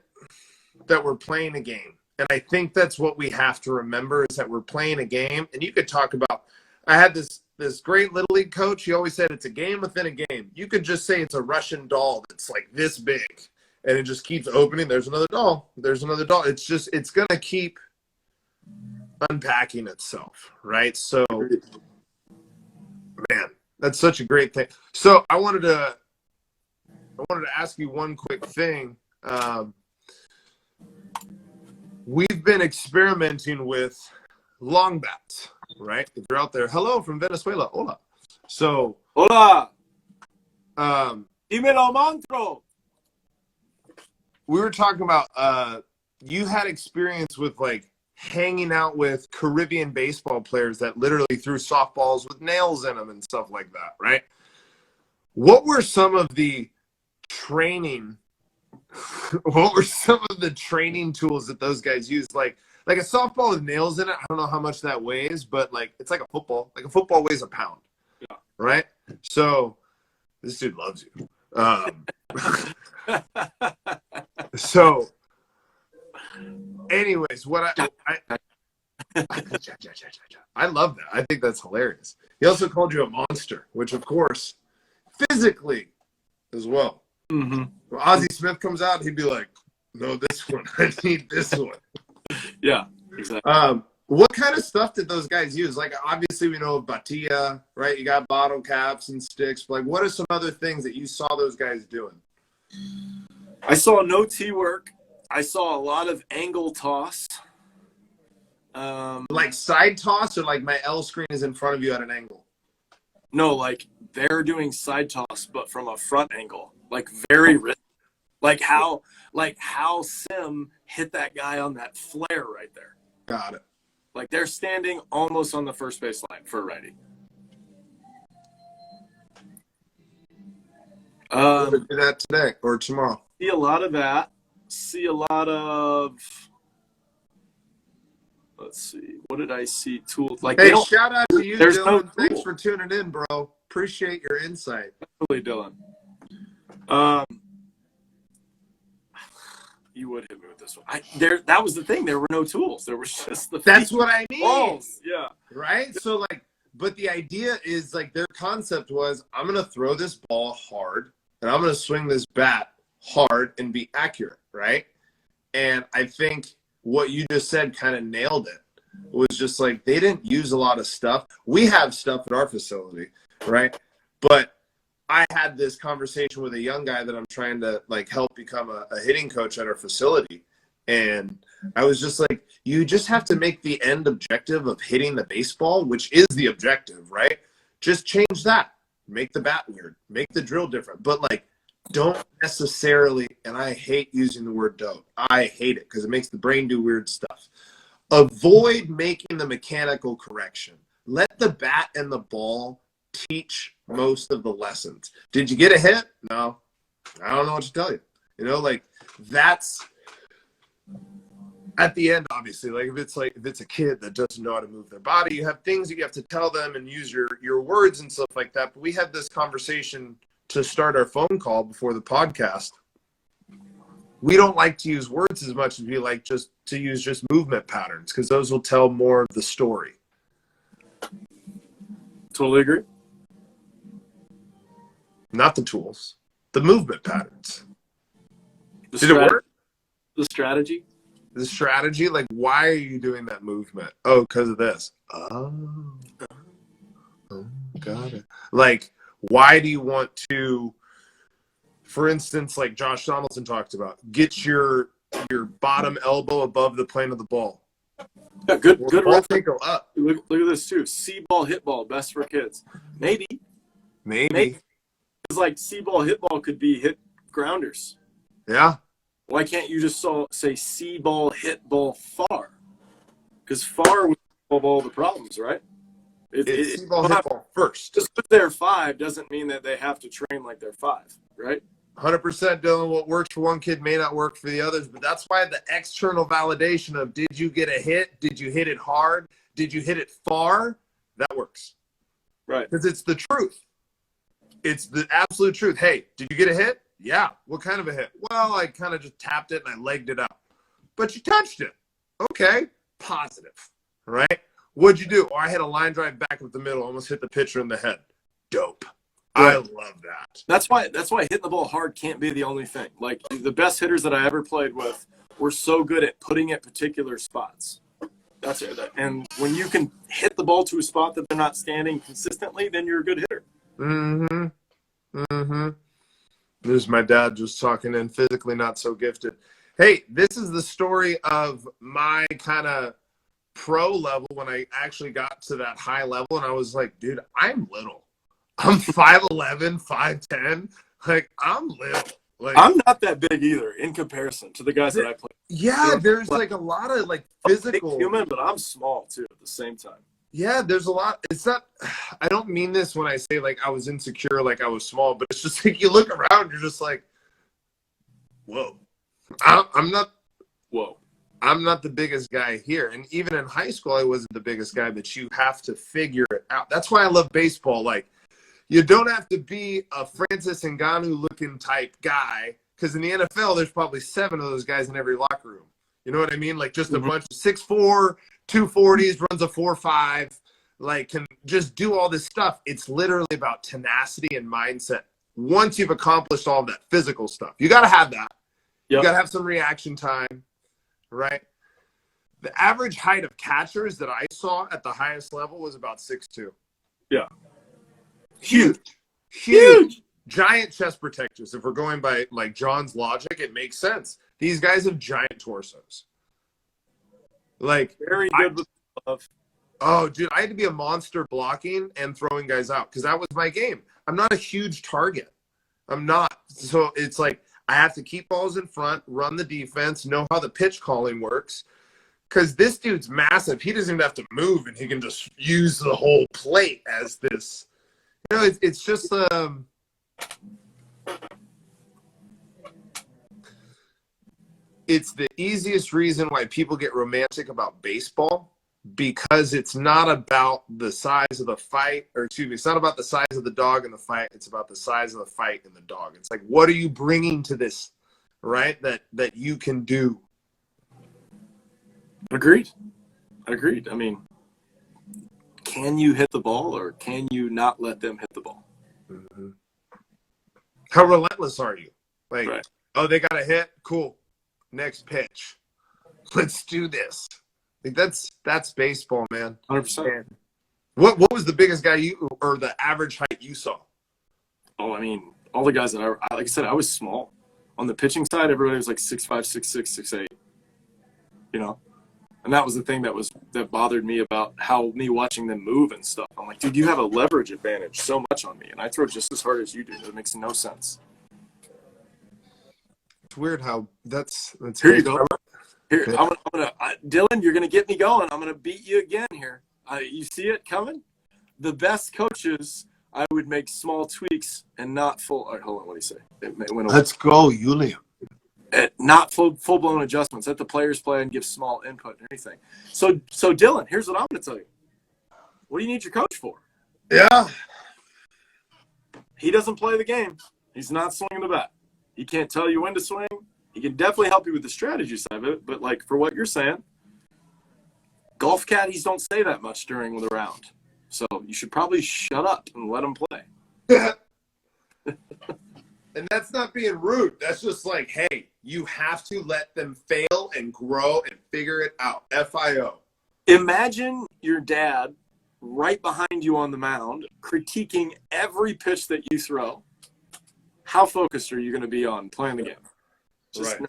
that we're playing a game. And I think that's what we have to remember is that we're playing a game. And you could talk about, I had this great Little League coach. He always said it's a game within a game. You could just say it's a Russian doll that's like this big. And it just keeps opening. There's another doll. There's another doll. It's going to keep unpacking itself, right? So, man, that's such a great thing. So I wanted to ask you one quick thing. We've been experimenting with long bats, right? If you're out there, hello from Venezuela, hola. So, hola. Dímelo, Mantro. We were talking about you had experience with like hanging out with Caribbean baseball players that literally threw softballs with nails in them and stuff like that, right? What were some of the training tools that those guys use? Like a softball with nails in it, I don't know how much that weighs, but like it's like a football. Like a football weighs a pound. Yeah. Right? So this dude loves you. So anyways, what I love that. I think that's hilarious. He also called you a monster, which of course physically as well. Mm-hmm. When Ozzie Smith comes out, he'd be like, no, this one. I need this one. Yeah, exactly. What kind of stuff did those guys use? Like, obviously, we know Batia, right? You got bottle caps and sticks. But like, what are some other things that you saw those guys doing? I saw no tee work. I saw a lot of angle toss. Like side toss, or like my L screen is in front of you at an angle? No, like they're doing side toss, but from a front angle. Like very risky. Like how Sim hit that guy on that flare right there. Got it. Like they're standing almost on the first base line for a righty. Do that today or tomorrow. See a lot of that. See a lot of. Let's see. What did I see? Tools like. Hey, shout out to you, there's Dylan. no Thanks for tuning in, bro. Appreciate your insight. Definitely, Dylan. You would hit me with this one. That was the thing. There were no tools. There was just the. That's what I mean. Balls. Yeah. Right. So like, but the idea is like their concept was I'm gonna throw this ball hard and I'm gonna swing this bat hard and be accurate, right? And I think what you just said kind of nailed it. It was just like they didn't use a lot of stuff. We have stuff at our facility, right? But I had this conversation with a young guy that I'm trying to like help become a hitting coach at our facility. And I was just like, you just have to make the end objective of hitting the baseball, which is the objective, right? Just change that. Make the bat weird. Make the drill different. But like, don't necessarily, and I hate using the word don't. I hate it because it makes the brain do weird stuff. Avoid making the mechanical correction. Let the bat and the ball teach most of the lessons. Did you get a hit? No. I don't know what to tell you. You know, like that's at the end, obviously, like if it's a kid that doesn't know how to move their body, you have things that you have to tell them and use your words and stuff like that. But we had this conversation to start our phone call before the podcast. We don't like to use words as much as we like just to use just movement patterns because those will tell more of the story. Totally agree. Not the tools, the movement patterns. Did it work? The strategy? The strategy, like, why are you doing that movement? Oh, because of this. Oh, got it. Like, why do you want to, for instance, like Josh Donaldson talked about, get your bottom elbow above the plane of the ball. Yeah, good ball can go up. Look at this too. C-ball, hit ball, best for kids. Maybe. It's like C-ball, hit ball could be hit grounders. Yeah. Why can't you just say C-ball, hit ball, far? Because far would solve all the problems, right? It's see ball, hit ball first. Just because they're 5 doesn't mean that they have to train like they're 5, right? 100%, Dylan. What works for one kid may not work for the others, but that's why the external validation of did you get a hit? Did you hit it hard? Did you hit it far? That works. Right. Because it's the truth. It's the absolute truth. Hey, did you get a hit? Yeah. What kind of a hit? Well, I kind of just tapped it and I legged it out. But you touched it. Okay. Positive. Right? What'd you do? Oh, I hit a line drive back with the middle, almost hit the pitcher in the head. Dope. I love that. That's why hitting the ball hard can't be the only thing. Like, the best hitters that I ever played with were so good at putting at particular spots. That's it. And when you can hit the ball to a spot that they're not standing consistently, then you're a good hitter. There's my dad just talking in, physically not so gifted. Hey, this is the story of my kind of pro level when I actually got to that high level, and I was like, dude, I'm little. I'm 5'11", 5'10". Like, I'm little. Like, I'm not that big either in comparison to the guys that I play. Yeah, there's like a lot of like physical. I'm big human, but I'm small too at the same time. Yeah, there's a lot. It's not, I don't mean this when I say like I was insecure, like I was small, but it's just like you look around, you're just like, whoa. I'm not the biggest guy here. And even in high school, I wasn't the biggest guy, but you have to figure it out. That's why I love baseball. Like, you don't have to be a Francis Ngannou looking type guy, because in the NFL, there's probably 7 of those guys in every locker room. You know what I mean? Like, just a bunch of 6'4", 240s, runs a 4.5, like, can just do all this stuff. It's literally about tenacity and mindset. Once you've accomplished all of that physical stuff, you got to have that. Yep. You got to have some reaction time, right? The average height of catchers that I saw at the highest level was about 6'2". Yeah. Huge. Giant chest protectors. If we're going by like John's logic, it makes sense. These guys have giant torsos. Like, very good with love. Oh, dude, I had to be a monster blocking and throwing guys out because that was my game. I'm not a huge target. I'm not. So it's like I have to keep balls in front, run the defense, know how the pitch calling works. Because this dude's massive. He doesn't even have to move, and he can just use the whole plate as this. You know, it's just it's the easiest reason why people get romantic about baseball, because it's not about the size of the fight, or excuse me, it's not about the size of the dog in the fight. It's about the size of the fight in the dog. It's like, what are you bringing to this, right? That you can do. Agreed. I mean, can you hit the ball, or can you not let them hit the ball? Mm-hmm. How relentless are you? Like, right. Oh, they got a hit? Cool. Next pitch. Let's do this. Like, that's baseball, man. 100%. What was the biggest guy or the average height you saw? Oh, I mean, all the guys that like I said, I was small. On the pitching side, everybody was like 6'5", 6'6", 6'8". You know? And that was the thing that bothered me about me watching them move and stuff. I'm like, dude, you have a leverage advantage so much on me, and I throw just as hard as you do. It makes no sense. It's weird how that's here you go. Here, I'm gonna Dylan, you're gonna get me going. I'm gonna beat you again here. You see it coming? The best coaches, I would make small tweaks and not full. All right, hold on, what do you say? Let's go, Julian. Not full-blown adjustments. Let the players play and give small input and anything. So Dylan, here's what I'm going to tell you. What do you need your coach for? Yeah. He doesn't play the game. He's not swinging the bat. He can't tell you when to swing. He can definitely help you with the strategy side of it, but like for what you're saying, golf caddies don't say that much during the round. So you should probably shut up and let them play. And that's not being rude. That's just like, hey, you have to let them fail and grow and figure it out. FIO. Imagine your dad right behind you on the mound critiquing every pitch that you throw. How focused are you going to be on playing the game? Right.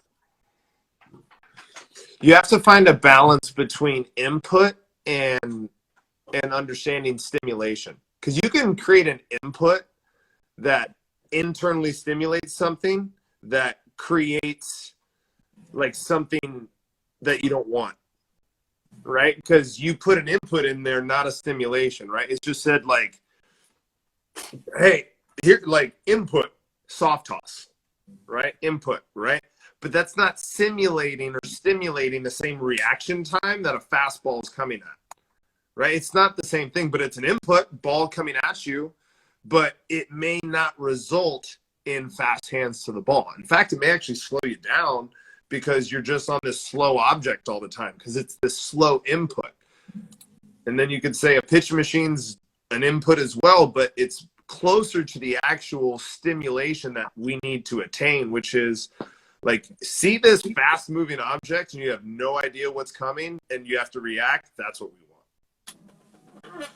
You have to find a balance between input and understanding stimulation. Because you can create an input that internally stimulates something that creates like something that you don't want. right? Because you put an input in there, not a stimulation, right? It's just said like, hey, here, like input, soft toss, right? Input, right? But that's not simulating or stimulating the same reaction time that a fastball is coming at, right? It's not the same thing, but it's an input, ball coming at you, but it may not result in fast hands to the ball. In fact, it may actually slow you down because you're just on this slow object all the time because it's this slow input. And then you could say a pitch machine's an input as well, but it's closer to the actual stimulation that we need to attain, which is like, see this fast moving object and you have no idea what's coming and you have to react. That's what we want.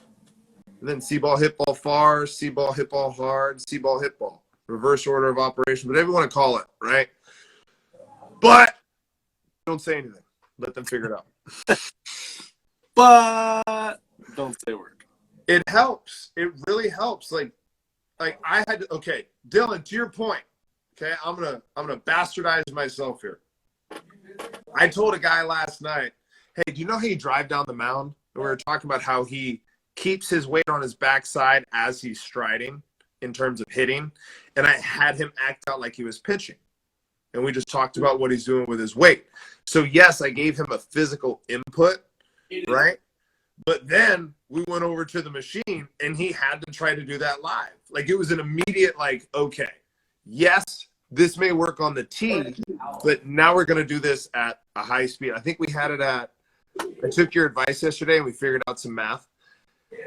And then see ball, hit ball far, see ball, hit ball hard, see ball, hit ball. Reverse order of operation, whatever you want to call it, right? But don't say anything. Let them figure it out. But don't say a word. It helps. It really helps. Like I had to, okay, Dylan, to your point, okay, I'm gonna bastardize myself here. I told a guy last night, hey, do you know how you drive down the mound? And we were talking about how he keeps his weight on his backside as he's striding in terms of hitting. And I had him act out like he was pitching. And we just talked about what he's doing with his weight. So yes, I gave him a physical input, right? But then we went over to the machine and he had to try to do that live. Like it was an immediate like, okay, yes, this may work on the tee, but now we're going to do this at a high speed. I think we had it at, I took your advice yesterday and we figured out some math.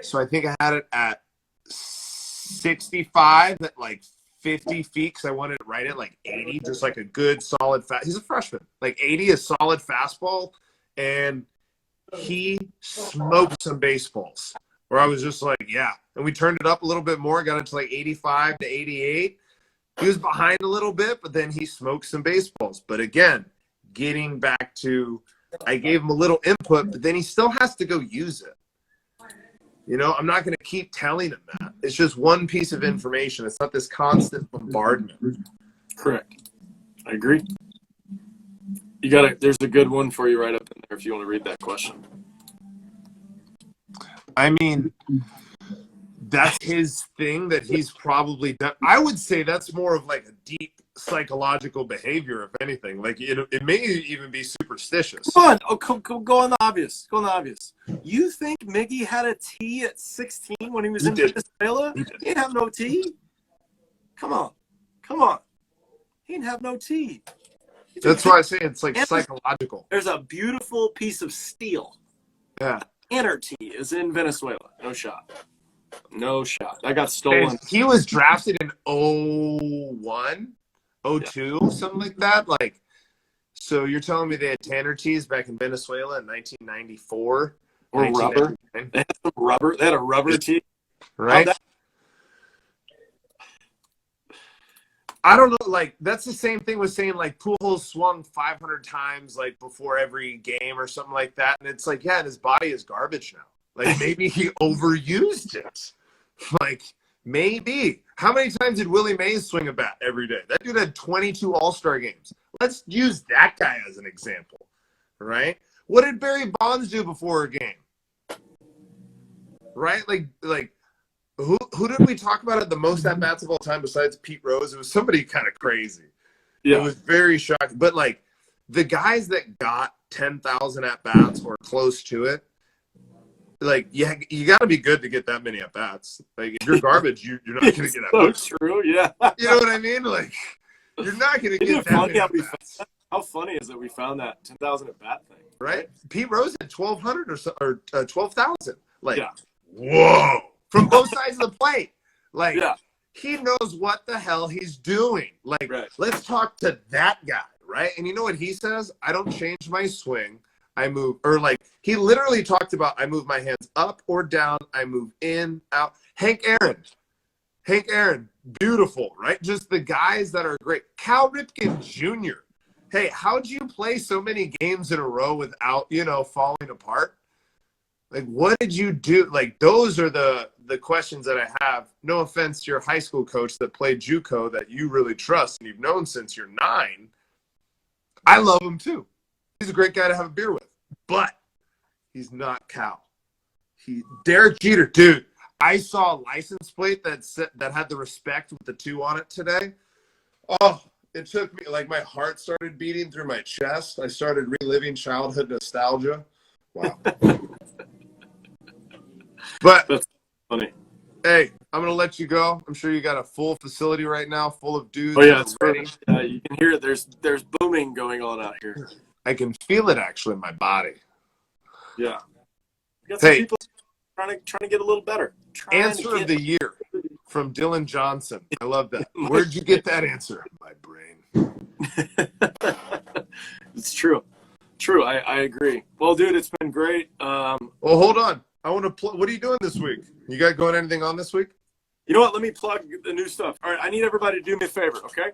So I think I had it at 65 at like 50 feet because I wanted it right at like 80, just like a good solid he's a freshman. Like 80 is solid fastball, and he smoked some baseballs where I was just like, yeah. And we turned it up a little bit more, got it to like 85 to 88. He was behind a little bit, but then he smoked some baseballs. But again, getting back to, I gave him a little input, but then he still has to go use it. You know, I'm not going to keep telling him that. It's just one piece of information. It's not this constant bombardment. Correct. I agree. You got it. There's a good one for you right up in there if you want to read that question. I mean, that's his thing that he's probably done. I would say that's more of like a deep psychological behavior, if anything. Like it may even be superstitious. Come on. Go on the obvious. Go on the obvious. You think Miggy had a T at 16 when he was in Venezuela? He didn't have no T. Come on. He didn't have no T. That's why I say it's like psychological. There's a beautiful piece of steel. Yeah. Inner T is in Venezuela. No shot. That got stolen. He was drafted in 01, 02, something like that. Like, so you're telling me they had Tanner tees back in Venezuela in 1994? Or rubber. They had some rubber. They had a rubber tee. Right? I don't know. Like, that's the same thing with saying, like, Pujols swung 500 times, like, before every game or something like that. And it's like, yeah, and his body is garbage now. Like, maybe he overused it. Like, maybe. How many times did Willie Mays swing a bat every day? That dude had 22 All-Star games. Let's use that guy as an example, right? What did Barry Bonds do before a game? Right? Like who did we talk about at the most at-bats of all time besides Pete Rose? It was somebody kind of crazy. Yeah. It was very shocking. But, like, the guys that got 10,000 at-bats or close to it, like, you got to be good to get that many at-bats. Like, if you're garbage, you're not going to get at-bats. So true, yeah. You know what I mean? Like, you're not going to get that many at-bats. How funny is it we found that 10,000 at-bat thing? Right? Pete Rose had 1,200 or 12,000. Like, yeah. Whoa. From both sides of the plate. Like, yeah. He knows what the hell he's doing. Like, Let's talk to that guy, right? And you know what he says? I don't change my swing. I move, or like, he literally talked about, I move my hands up or down. I move in, out. Hank Aaron, beautiful, right? Just the guys that are great. Cal Ripken Jr. Hey, how'd you play so many games in a row without, falling apart? Like, what did you do? Like, those are the questions that I have. No offense to your high school coach that played JUCO that you really trust and you've known since you're 9. I love him too. He's a great guy to have a beer with. But He's not Cal. Derek Jeter, dude. I saw a license plate that had the respect with the 2 on it today. Oh, it took me, like, my heart started beating through my chest. I started reliving childhood nostalgia. Wow. But That's funny. hey, I'm gonna let you go. I'm sure you got a full facility right now, full of dudes. Oh yeah, that are ready. you can hear it. There's booming going on out here. I can feel it actually in my body. Yeah, we got some Hey, people trying to get a little better. answer of the year from Dylan Johnson. I love that. Where'd you get that answer? My brain. It's true. I agree. Well, dude, it's been great. Well, hold on. I want to. What are you doing this week? You got going anything on this week? You know what? Let me plug the new stuff. All right, I need everybody to do me a favor, okay?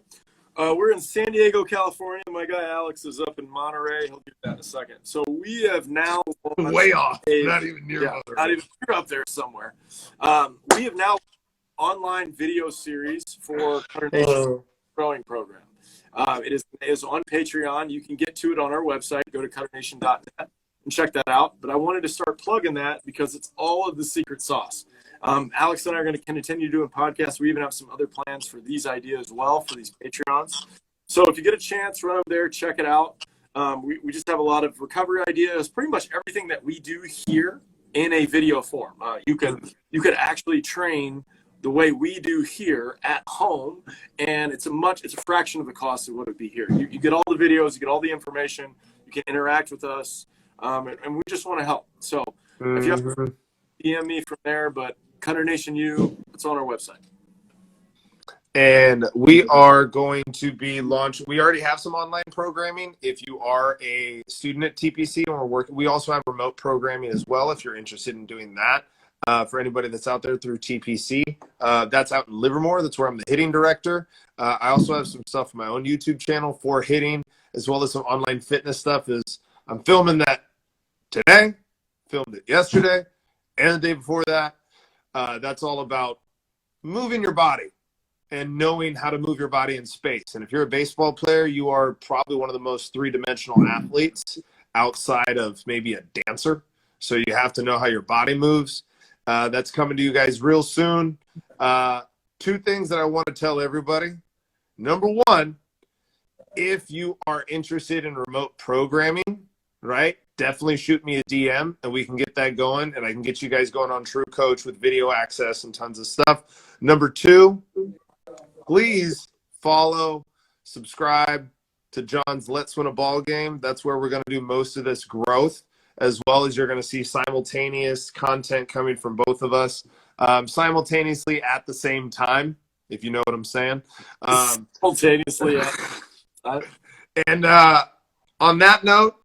We're in San Diego, California. My guy Alex is up in Monterey. He'll do that in a second. So we have now way off. Not even near. Yeah, not even. You're up there somewhere. We have now online video series for Cutternation growing program. It is on Patreon. You can get to it on our website. Go to cutternation.net and check that out. But I wanted to start plugging that because it's all of the secret sauce. Alex and I are going to continue doing podcasts. We even have some other plans for these ideas as well for these Patreons. So if you get a chance, run over there, check it out. We just have a lot of recovery ideas, pretty much everything that we do here in a video form. You could actually train the way we do here at home, and it's a fraction of the cost of what it would be here. You get all the videos, you get all the information, you can interact with us, and we just want to help. So if you have to DM me from there, but Cutternation U, it's on our website. And we are going to be launching. We already have some online programming. If you are a student at TPC and we're working, we also have remote programming as well. If you're interested in doing that, for anybody that's out there through TPC, that's out in Livermore. That's where I'm the hitting director. I also have some stuff on my own YouTube channel for hitting, as well as some online fitness stuff. I'm filming that today, filmed it yesterday, and the day before that. That's all about moving your body and knowing how to move your body in space. And if you're a baseball player, you are probably one of the most three-dimensional athletes outside of maybe a dancer. So you have to know how your body moves. That's coming to you guys real soon. 2 things that I want to tell everybody. Number 1, if you are interested in remote programming, right, definitely shoot me a DM and we can get that going, and I can get you guys going on True Coach with video access and tons of stuff. Number 2, please follow, subscribe to John's Let's Win a Ball Game. That's where we're going to do most of this growth, as well as you're going to see simultaneous content coming from both of us simultaneously at the same time, if you know what I'm saying. Simultaneously. And on that note,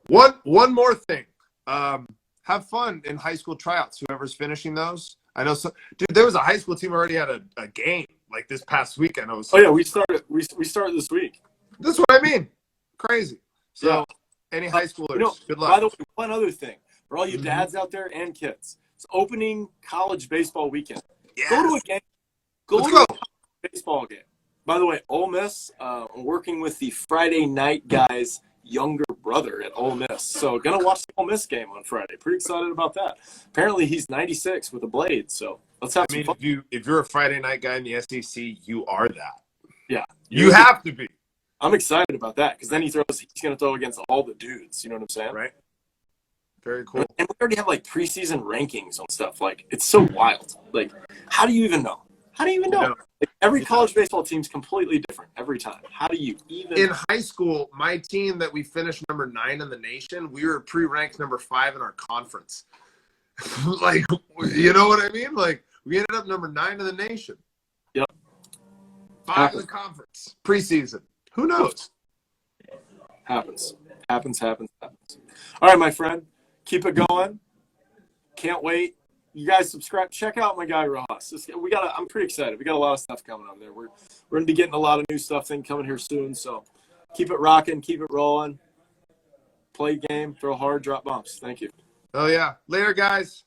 one more thing. Have fun in high school tryouts, whoever's finishing those. I know dude, there was a high school team already had a game like this past weekend. We started this week. That's what I mean. Crazy. So any high schoolers, good luck. By the way, one other thing for all you dads out there and kids, it's opening college baseball weekend. Yes. Go to a game. Go to a baseball game. By the way, Ole Miss, I'm working with the Friday night guys' younger brother at Ole Miss. So going to watch the Ole Miss game on Friday. Pretty excited about that. Apparently he's 96 with a blade, so let's have some fun. If you're a Friday night guy in the SEC, you are that. Yeah. You have to be. I'm excited about that because then he's going to throw against all the dudes. You know what I'm saying? Right. Very cool. And we already have like preseason rankings on stuff. Like, it's so wild. Like, how do you even know? Like, every college baseball team's completely different every time. How do you even? In high school, my team that we finished number 9 in the nation, we were pre-ranked number 5 in our conference. Like, you know what I mean? Like, we ended up number 9 in the nation. Yep. 5 in the conference. Preseason. Who knows? Happens. All right, my friend. Keep it going. Can't wait. You guys subscribe. Check out my guy Ross. I'm pretty excited. We got a lot of stuff coming on there. We're going to be getting a lot of new stuff coming here soon. So keep it rocking. Keep it rolling. Play game. Throw hard. Drop bombs. Thank you. Oh, yeah. Later, guys.